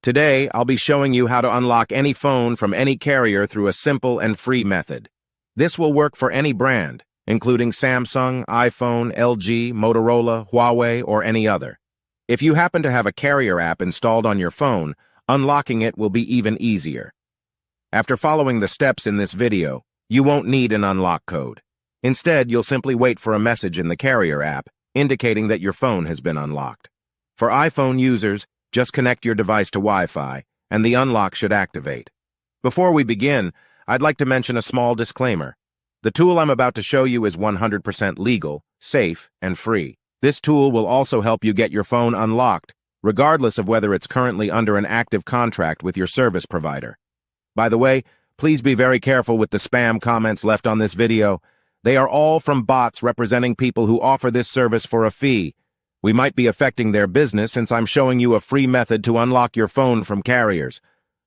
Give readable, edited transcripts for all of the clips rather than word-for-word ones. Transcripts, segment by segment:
Today, I'll be showing you how to unlock any phone from any carrier through a simple and free method. This will work for any brand, including Samsung, iPhone, LG, Motorola, Huawei, or any other. If you happen to have a carrier app installed on your phone, unlocking it will be even easier. After following the steps in this video, you won't need an unlock code. Instead, you'll simply wait for a message in the carrier app indicating that your phone has been unlocked. For iPhone users, just connect your device to Wi-Fi, and the unlock should activate. Before we begin, I'd like to mention a small disclaimer. The tool I'm about to show you is 100% legal, safe, and free. This tool will also help you get your phone unlocked, regardless of whether it's currently under an active contract with your service provider. By the way, please be very careful with the spam comments left on this video. They are all from bots representing people who offer this service for a fee. We might be affecting their business since I'm showing you a free method to unlock your phone from carriers.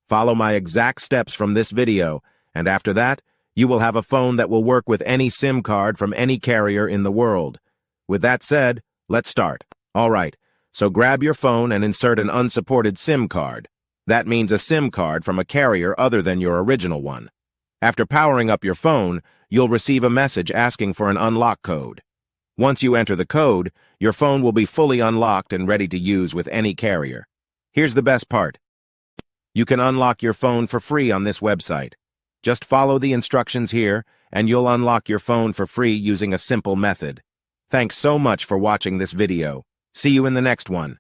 Follow my exact steps from this video, and after that, you will have a phone that will work with any SIM card from any carrier in the world. With that said, let's start. All right, so grab your phone and insert an unsupported SIM card. That means a SIM card from a carrier other than your original one. After powering up your phone, you'll receive a message asking for an unlock code. Once you enter the code, your phone will be fully unlocked and ready to use with any carrier. Here's the best part. You can unlock your phone for free on this website. Just follow the instructions here, and you'll unlock your phone for free using a simple method. Thanks so much for watching this video. See you in the next one.